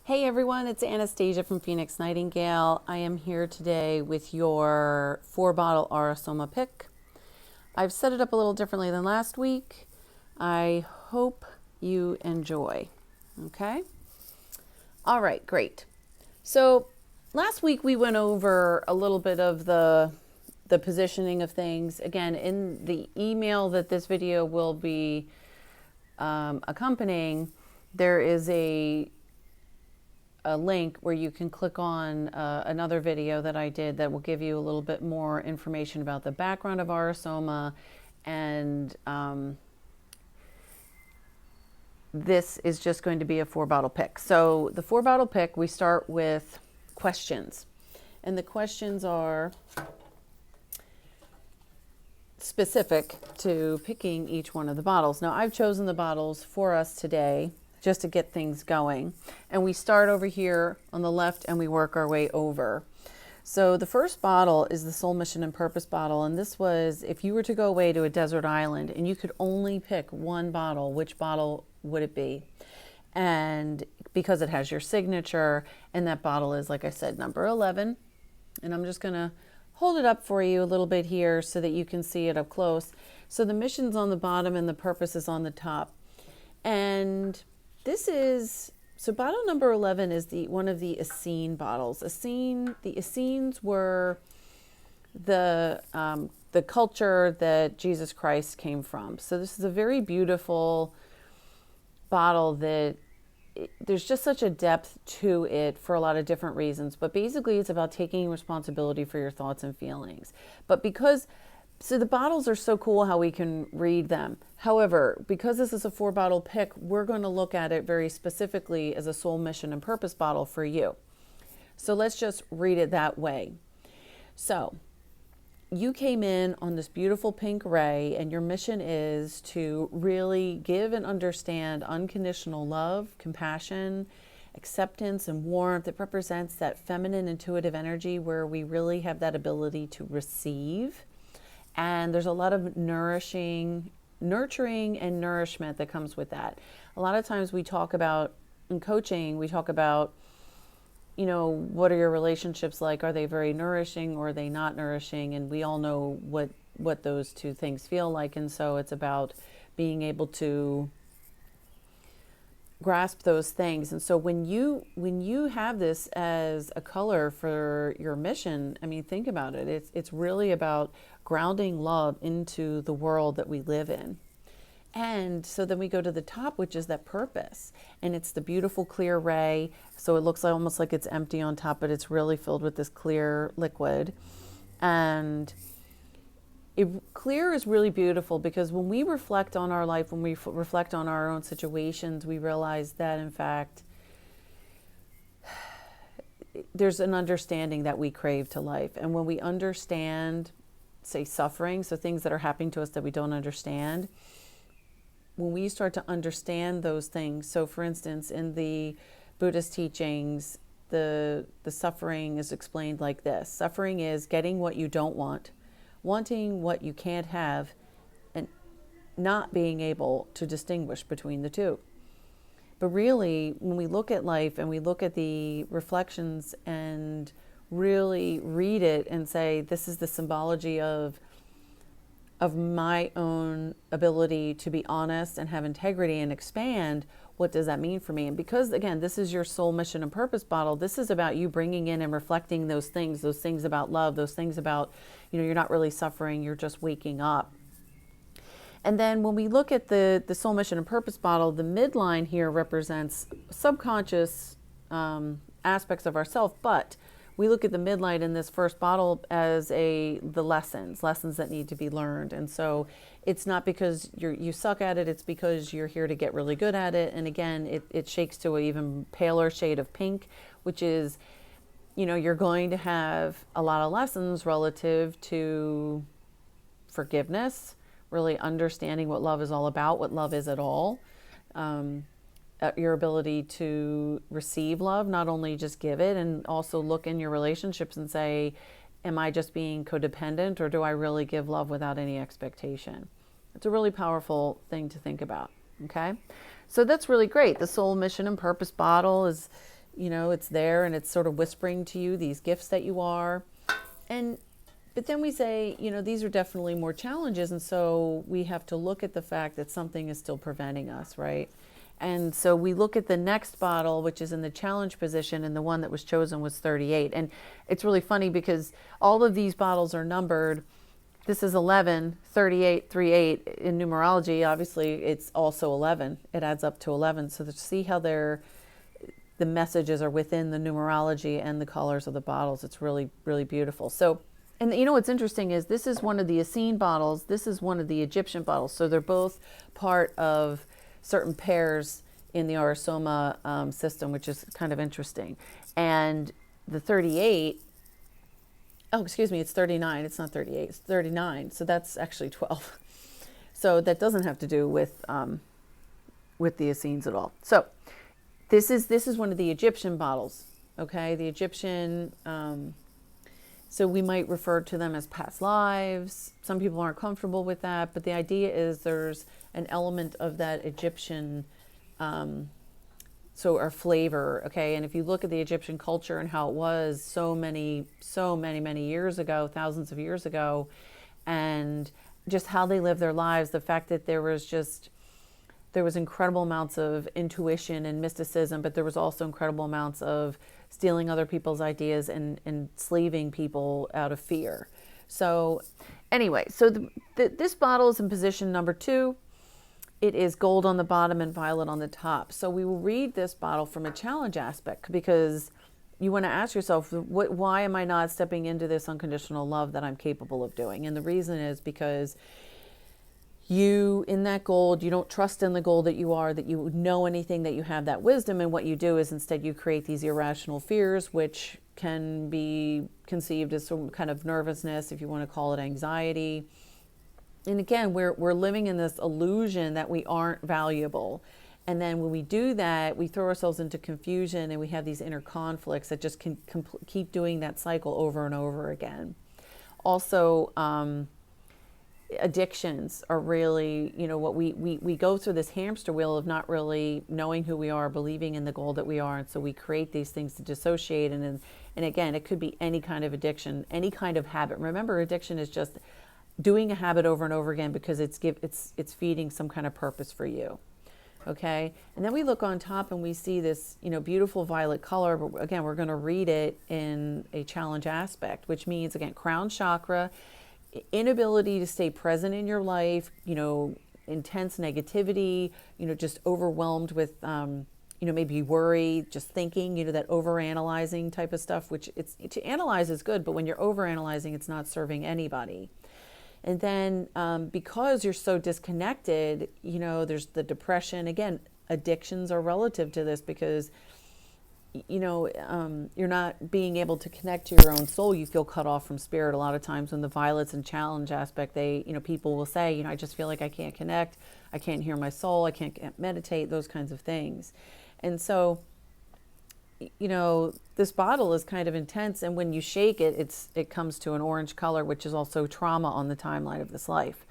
Hey everyone, it's Anastasia from Phoenix Nightingale. I am here today with your 4-bottle Aura Soma pick. I've set it up a little differently than last week. I hope you enjoy. Okay? All right, great. So last week we went over a little bit of the positioning of things. Again, in the email that this video will be accompanying, there is a link where you can click on another video that I did that will give you a little bit more information about the background of Aura Soma. And this is just going to be a 4-bottle pick. So the 4-bottle pick, we start with questions. And the questions are specific to picking each one of the bottles. Now, I've chosen the bottles for us today just to get things going. And we start over here on the left and we work our way over. So the first bottle is the Soul Mission and Purpose bottle. And this was, if you were to go away to a desert island and you could only pick one bottle, which bottle would it be? And because it has your signature, and that bottle is, like I said, number 11. And I'm just going to hold it up for you a little bit here so that you can see it up close. So the mission's on the bottom and the purpose is on the top. And this is, so bottle number 11 is one of the Essene bottles. The Essenes were the culture that Jesus Christ came from. So this is a very beautiful bottle that there's just such a depth to it for a lot of different reasons. But basically it's about taking responsibility for your thoughts and feelings. So the bottles are so cool how we can read them. However, because this is a 4-bottle pick, we're going to look at it very specifically as a Soul Mission and Purpose bottle for you. So let's just read it that way. So you came in on this beautiful pink ray, and your mission is to really give and understand unconditional love, compassion, acceptance, and warmth. It represents that feminine intuitive energy where we really have that ability to receive. And there's a lot of nurturing and nourishment that comes with that. A lot of times we talk about, in coaching, we talk about, what are your relationships like? Are they very nourishing or are they not nourishing? And we all know what those two things feel like. And so it's about being able to grasp those things. And so when you have this as a color for your mission, I mean, think about it. It's really about grounding love into the world that we live in. And so then we go to the top, which is that purpose. And it's the beautiful clear ray. So it looks almost like it's empty on top, but it's really filled with this clear liquid. And clear is really beautiful because when we reflect on our life, when we reflect on our own situations, we realize that, in fact, there's an understanding that we crave to life. And when we understand, say, suffering, so things that are happening to us that we don't understand, when we start to understand those things, so for instance, in the Buddhist teachings, the suffering is explained like this. Suffering is getting what you don't want, wanting what you can't have, and not being able to distinguish between the two. But really, when we look at life and we look at the reflections and really read it and say, this is the symbology of my own ability to be honest and have integrity and expand, what does that mean for me? And because, again, this is your Soul Mission and Purpose bottle, this is about you bringing in and reflecting those things about love, those things about, you're not really suffering, you're just waking up. And then when we look at the Soul Mission and Purpose bottle, the midline here represents subconscious aspects of ourself, but we look at the midline in this first bottle as the lessons that need to be learned. And so it's not because you suck at it, it's because you're here to get really good at it. And again, it shakes to an even paler shade of pink, which is, you're going to have a lot of lessons relative to forgiveness, really understanding what love is all about, what love is at all. Your ability to receive love, not only just give it, and also look in your relationships and say, am I just being codependent, or do I really give love without any expectation? It's a really powerful thing to think about. Okay, so that's really great. The Soul Mission and Purpose bottle is You know, it's there and it's sort of whispering to you these gifts that you are. And but then we say, you know, these are definitely more challenges, and so we have to look at the fact that something is still preventing us, right? And so we look at the next bottle, which is in the challenge position, and the one that was chosen was 38. And it's really funny because all of these bottles are numbered. This is 11, 38, 38. In numerology, obviously, it's also 11. It adds up to 11. So to see how the messages are within the numerology and the colors of the bottles, it's really, really beautiful. So, and you know what's interesting is this is one of the Essene bottles. This is one of the Egyptian bottles. So they're both part of certain pairs in the soma system, which is kind of interesting. And the 38, oh, excuse me, it's 39. It's not 38. It's 39. So that's actually 12. So that doesn't have to do with the Essenes at all. So this is one of the Egyptian bottles. Okay, the Egyptian. So we might refer to them as past lives. Some people aren't comfortable with that, but the idea is there's an element of that Egyptian, so our flavor, okay? And if you look at the Egyptian culture and how it was so many years ago, thousands of years ago, and just how they lived their lives, the fact that there was incredible amounts of intuition and mysticism, but there was also incredible amounts of stealing other people's ideas and enslaving people out of fear. So anyway, so this bottle is in position number 2. It is gold on the bottom and violet on the top. So we will read this bottle from a challenge aspect, because you want to ask yourself, why am I not stepping into this unconditional love that I'm capable of doing? And the reason is because you, in that gold, you don't trust in the gold that you are, that you know anything, that you have that wisdom. And what you do is instead you create these irrational fears, which can be conceived as some kind of nervousness, if you want to call it anxiety. And again, we're living in this illusion that we aren't valuable. And then when we do that, we throw ourselves into confusion, and we have these inner conflicts that just can keep doing that cycle over and over again. Also, addictions are really, you know, what we go through this hamster wheel of not really knowing who we are, believing in the goal that we are. And so we create these things to dissociate. And again, it could be any kind of addiction, any kind of habit. Remember, addiction is just doing a habit over and over again because it's feeding some kind of purpose for you. Okay. And then we look on top and we see this, you know, beautiful violet color. But again, we're going to read it in a challenge aspect, which means, again, crown chakra, inability to stay present in your life, you know, intense negativity, you know, just overwhelmed with, you know, maybe worry, just thinking, you know, that overanalyzing type of stuff, which to analyze is good, but when you're overanalyzing, it's not serving anybody. And then because you're so disconnected, you know, there's the depression. Again, addictions are relative to this because, you know, you're not being able to connect to your own soul. You feel cut off from spirit. A lot of times when the violets and challenge aspect, you know, people will say, you know, I just feel like I can't connect. I can't hear my soul. I can't meditate, those kinds of things. And so, you know, this bottle is kind of intense, and when you shake it, it comes to an orange color, which is also trauma on the timeline of this life.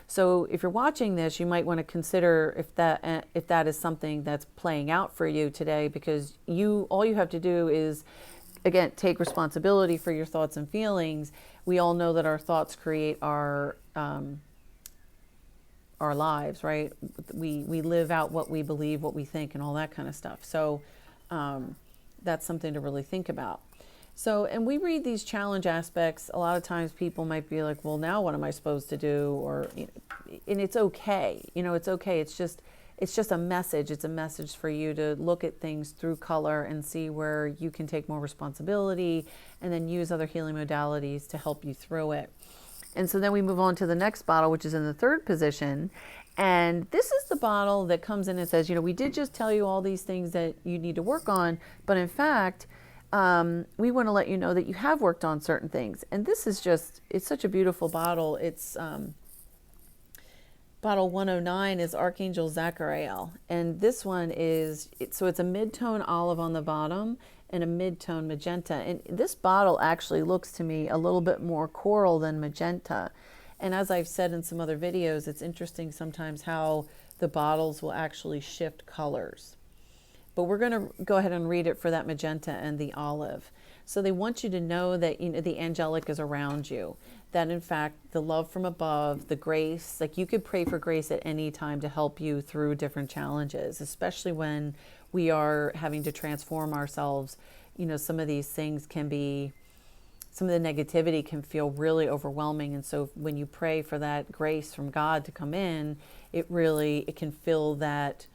So if you're watching this, you might want to consider if that is something that's playing out for you today, because all you have to do is, again, take responsibility for your thoughts and feelings. We all know that our thoughts create our lives, right? We live out what we believe, what we think, and all that kind of stuff. So that's something to really think about. So, and we read these challenge aspects. A lot of times people might be like, well, now what am I supposed to do? Or, you know, and it's okay. You know, it's okay. It's just a message. It's a message for you to look at things through color and see where you can take more responsibility, and then use other healing modalities to help you through it. And so then we move on to the next bottle, which is in the 3rd position. And this is the bottle that comes in and says, you know, we did just tell you all these things that you need to work on, but in fact, we want to let you know that you have worked on certain things. And this is it's such a beautiful bottle. It's bottle 109 is Archangel Zachariel. And this one is, so it's a mid-tone olive on the bottom and a mid-tone magenta. And this bottle actually looks to me a little bit more coral than magenta. And as I've said in some other videos, it's interesting sometimes how the bottles will actually shift colors. but we're going to go ahead and read it for that magenta and the olive. So they want you to know that, you know, the angelic is around you, that in fact, the love from above, the grace, like you could pray for grace at any time to help you through different challenges, especially when we are having to transform ourselves. You know, some of these things can be, some of the negativity can feel really overwhelming. And so when you pray for that grace from God to come in, it can fill that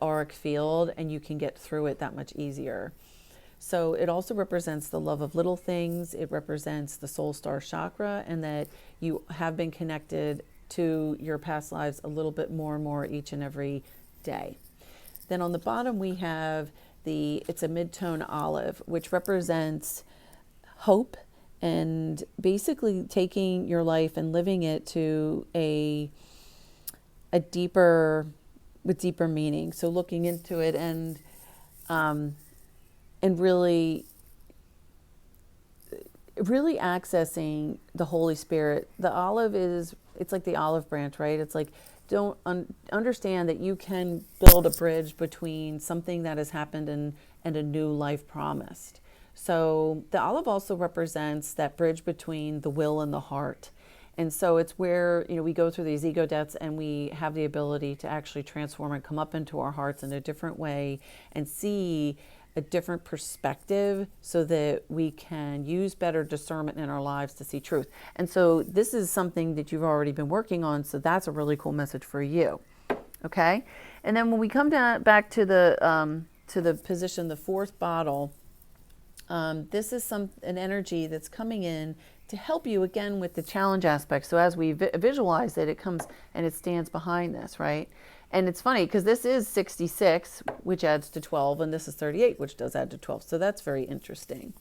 auric field, and you can get through it that much easier. So it also represents the love of little things. It represents the soul star chakra, and that you have been connected to your past lives a little bit more and more each and every day. Then on the bottom we have it's a mid-tone olive, which represents hope, and basically taking your life and living it to a deeper, with deeper meaning. So looking into it and really accessing the Holy Spirit. The olive it's like the olive branch, right? It's like, don't understand that you can build a bridge between something that has happened and a new life promised. So the olive also represents that bridge between the will and the heart. And so it's where, you know, we go through these ego deaths and we have the ability to actually transform and come up into our hearts in a different way and see a different perspective so that we can use better discernment in our lives to see truth. And so this is something that you've already been working on. So that's a really cool message for you. Okay. And then when we come back to the position, the fourth bottle, this is an energy that's coming in to help you again with the challenge aspect. So as we visualize it, it comes and it stands behind this, right? And it's funny because this is 66, which adds to 12, and this is 38, which does add to 12. So that's very interesting.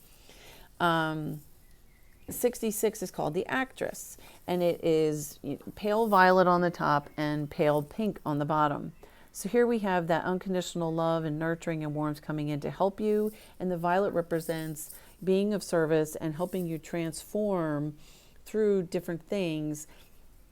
66 is called the actress, and it is pale violet on the top and pale pink on the bottom. So here we have that unconditional love and nurturing and warmth coming in to help you. And the violet represents being of service and helping you transform through different things,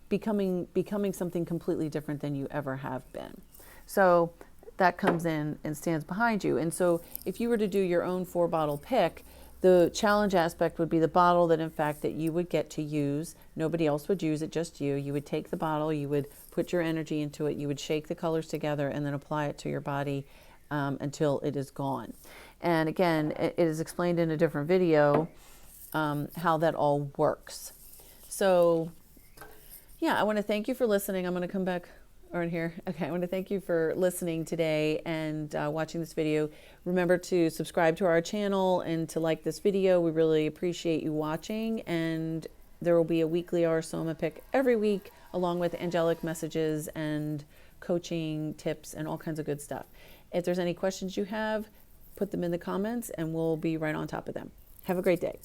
becoming something completely different than you ever have been. So that comes in and stands behind you. And so if you were to do your own 4-bottle pick, the challenge aspect would be the bottle that in fact that you would get to use. Nobody else would use it, just you. You would take the bottle, you would put your energy into it, you would shake the colors together and then apply it to your body until it is gone. And again, it is explained in a different video how that all works. So yeah, I want to thank you for listening. I'm going to come back or in here. Okay, I want to thank you for listening today and watching this video. Remember to subscribe to our channel and to like this video. We really appreciate you watching, and there will be a weekly soma pick every week, along with angelic messages and coaching tips and all kinds of good stuff. If there's any questions you have, put them in the comments and we'll be right on top of them. Have a great day.